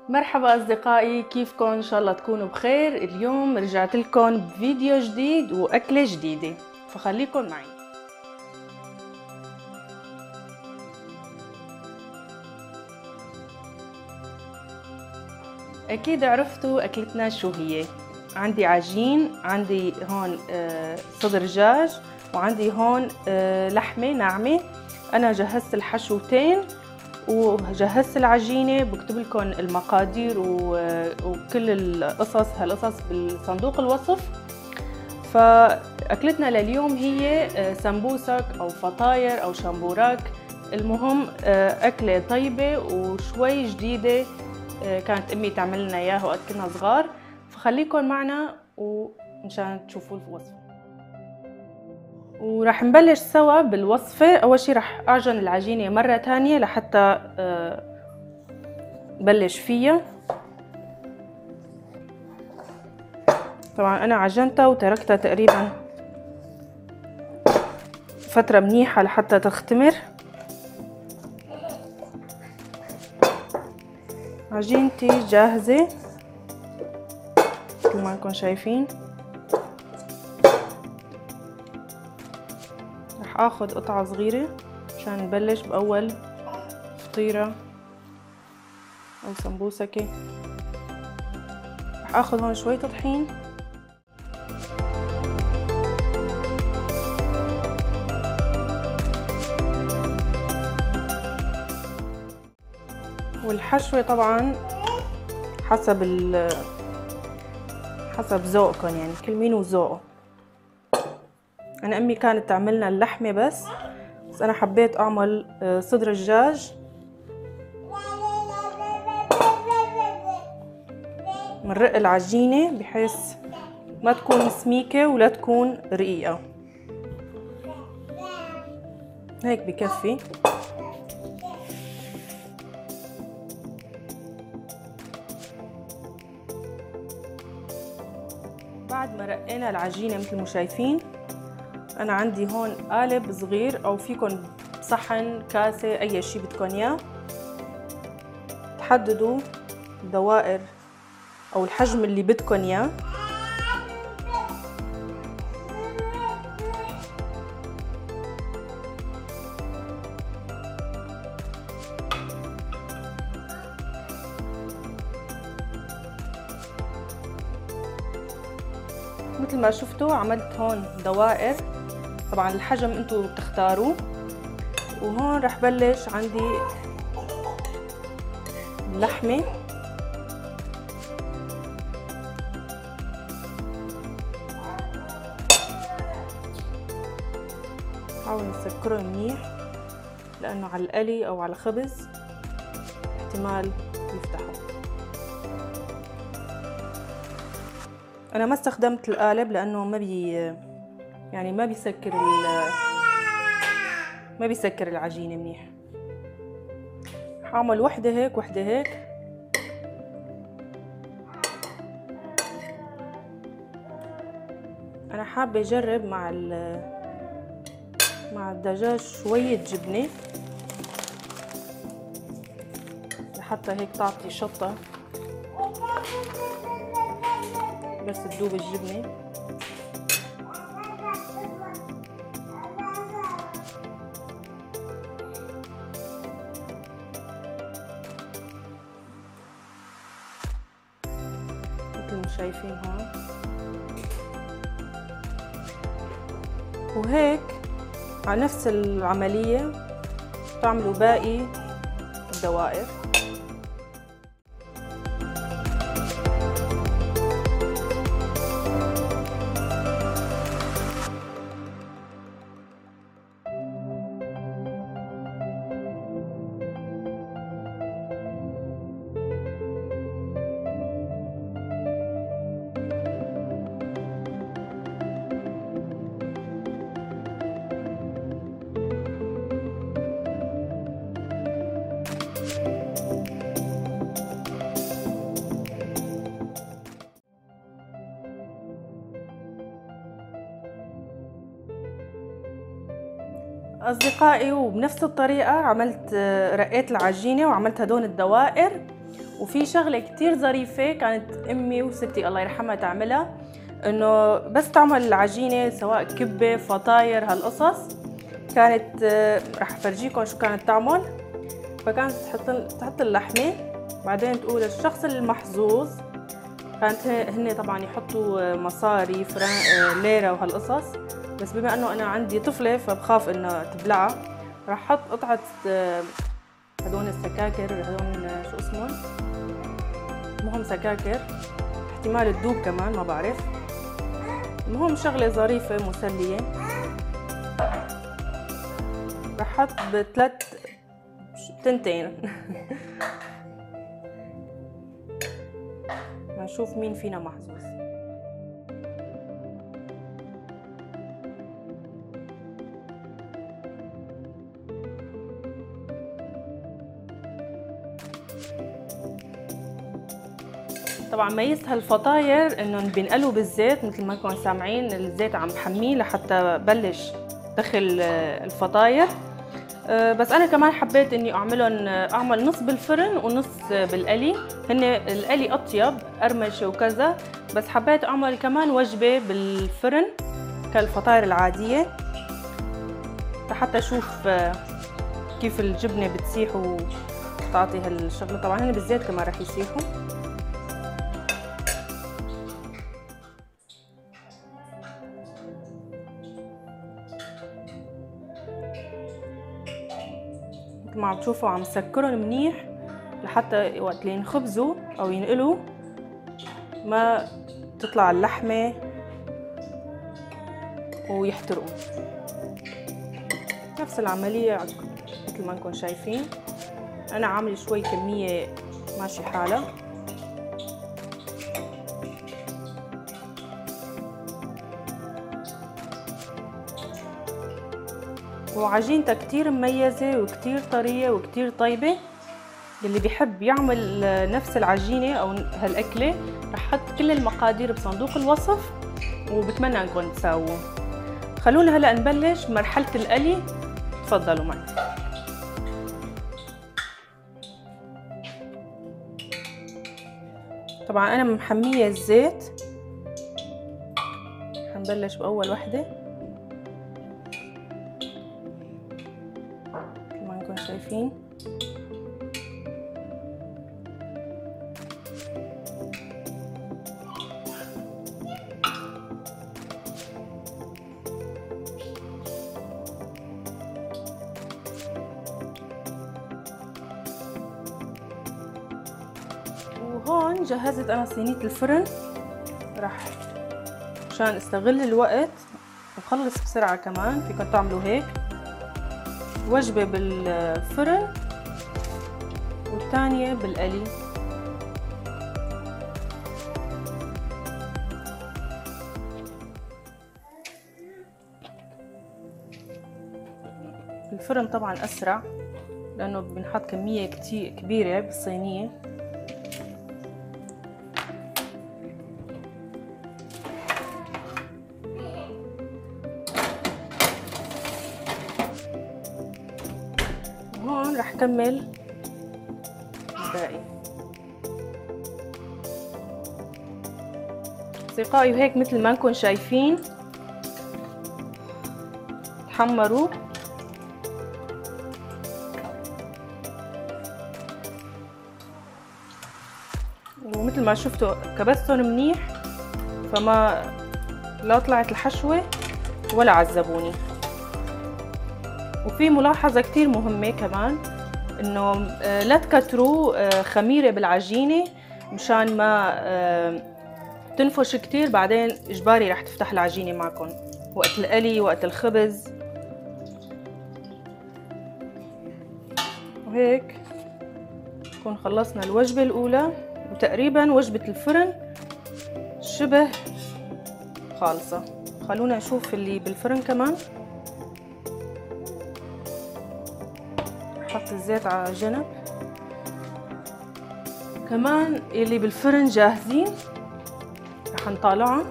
مرحبا أصدقائي، كيفكم؟ إن شاء الله تكونوا بخير. اليوم رجعت لكم بفيديو جديد وأكلة جديدة، فخليكم معي. أكيد عرفتوا أكلتنا شو هي. عندي عجين، عندي هون صدر دجاج، وعندي هون لحمة ناعمة. أنا جهزت الحشوتين وجهزت العجينة. بكتب لكم المقادير وكل هالقصص بالصندوق الوصف. فأكلتنا لليوم هي سمبوسك أو فطاير أو شامبوراك. المهم أكلة طيبة وشوي جديدة، كانت أمي تعمل لنا إياها وقت كنا صغار. فخليكن معنا ومشان تشوفوا الوصفة. وراح نبلش سوا بالوصفة. أول شي راح أعجن العجينة مرة تانية لحتى بلش فيها. طبعا أنا عجنتها وتركتها تقريبا فترة منيحة لحتى تختمر. عجينتي جاهزة مثل ما انكم شايفين. رح اخذ قطعة صغيرة مشان نبلش بأول فطيرة أو سمبوسكة. رح اخذ هون شوية طحين، والحشوة طبعا حسب ذوقكم، يعني كل مين وذوقه. انا امي كانت تعملنا اللحمة بس انا حبيت اعمل صدر الدجاج. منرق العجينة بحيث ما تكون سميكة ولا تكون رقيقة، هيك بكفي. بعد ما رقينا العجينة مثل ما شايفين، أنا عندي هون قالب صغير أو فيكن صحن، كاسة، أي شي بدكن إياه. تحددوا الدوائر أو الحجم اللي بدكن إياه. مثل ما شفتوا عملت هون دوائر، طبعا الحجم انتو بتختاروا. وهون رح بلش عندي اللحمة. حاول نسكره منيح لانه على القلي او على الخبز احتمال يفتحوا. انا ما استخدمت القالب لانه ما بيسكر العجينة منيح. حاعمل وحدة هيك وحدة هيك. انا حابة اجرب مع الدجاج شوية جبنة لحتى هيك تعطي شطة بس تذوب الجبنة. مثل ما شايفين هون. وهيك على نفس العملية تعملوا باقي الدوائر. أصدقائي، وبنفس الطريقة عملت رقيت العجينة وعملت هدول الدوائر وفي شغلة كتير ظريفة كانت أمي وستي الله يرحمها تعملها، إنه بس تعمل العجينة سواء كبة فطاير هالقصص، كانت رح أفرجيكم شو كانت تعمل. فكانت تحط اللحمة، بعدين تقول الشخص المحظوظ، كانت هن طبعا يحطوا مصاري ليرة وهالقصص، بس بما انه انا عندي طفلة فبخاف انه تبلعها، راح احط قطعة هدول السكاكر، هدول شو اسمهم، المهم سكاكر، احتمال تدوب كمان ما بعرف، المهم شغلة ظريفة مسلية. راح احط تنتين نشوف مين فينا محظوظ. طبعا ميزة هالفطاير انهم بينقلوا بالزيت، مثل ما انكم سامعين الزيت عم بحميه لحتى بلش دخل الفطاير. بس انا كمان حبيت اني اعمل نص بالفرن ونص بالقلي، هن القلي اطيب قرمشه وكذا، بس حبيت اعمل كمان وجبه بالفرن كالفطاير العاديه لحتى اشوف كيف الجبنه بتسيح وتعطي هالشغله. طبعا هن بالزيت كمان رح يسيحوا. مثل ما عم تشوفوا عم سكرهم منيح لحتى وقت اللي ينخبزوا او ينقلوا ما تطلع اللحمه ويحترقوا. نفس العمليه مثل ما انكم شايفين، انا عامله شوي كميه ماشي حالها. وعجينتها كتير مميزة وكتير طرية وكتير طيبة. اللي بيحب يعمل نفس العجينة أو هالأكلة رح حط كل المقادير بصندوق الوصف، وبتمنى أنكم تساووه. خلونا هلأ نبلش بمرحلة القلي، تفضلوا معي. طبعا أنا محمية الزيت، حنبلش بأول وحدة شايفين. وهون جهزت انا صينية الفرن، راح عشان استغل الوقت وخلص بسرعة كمان فيكم تعملوا هيك وجبة بالفرن والثانية بالقلي. الفرن طبعا أسرع لأنه بنحط كمية كتير كبيرة بالصينية. هون رح كمل الباقي. أصدقائي وهيك مثل ما انكم شايفين تحمروا. ومثل ما شفتوا كبستهم منيح، فما لا طلعت الحشوة ولا عذبوني. وفي ملاحظة كتير مهمة كمان، انه لا تكتروا خميرة بالعجينة مشان ما تنفش كتير، بعدين اجباري رح تفتح العجينة معكم وقت القلي وقت الخبز. وهيك نكون خلصنا الوجبة الأولى، وتقريبا وجبة الفرن شبه خالصة. خلونا نشوف اللي بالفرن كمان. حط الزيت على جنب. كمان اللي بالفرن جاهزين رح نطالعهم.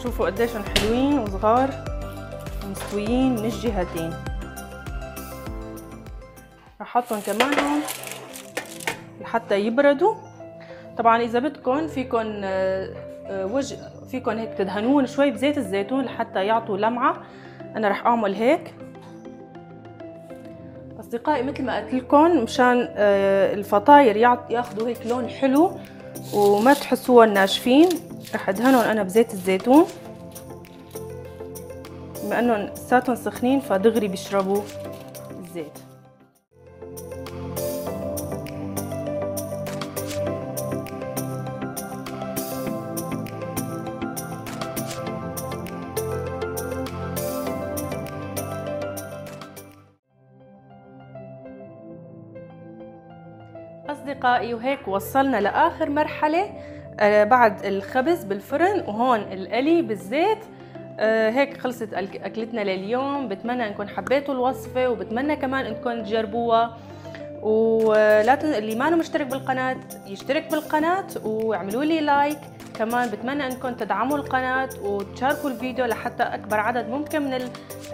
شوفوا قديشهم حلوين وصغار مستويين من الجهتين. رح احطهم كمان هون لحتى يبردوا. طبعا اذا بدكم فيكم هيك تدهنون شوي بزيت الزيتون لحتى يعطوا لمعة. انا رح اعمل هيك. اصدقائي مثل ما قلت لكم مشان الفطاير ياخذوا هيك لون حلو وما تحسوهم ناشفين، رح ادهنهم انا بزيت الزيتون. بما انهم لساتهم سخنين فدغري بيشربوا الزيت. أصدقائي وهيك وصلنا لآخر مرحلة بعد الخبز بالفرن وهون القلي بالزيت. هيك خلصت أكلتنا لليوم. بتمنى أنكم حبيتوا الوصفة وبتمنى كمان أنكم تجربوها. ولا اللي ما مشترك بالقناة يشترك بالقناة واعملوا لي لايك. كمان بتمنى أنكم تدعموا القناة وتشاركوا الفيديو لحتى أكبر عدد ممكن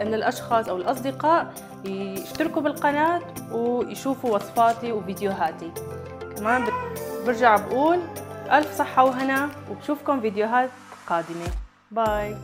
من الأشخاص أو الأصدقاء يشتركوا بالقناة ويشوفوا وصفاتي وفيديوهاتي. كمان برجع بقول ألف صحة وهنا وبشوفكم فيديوهات قادمة. باي.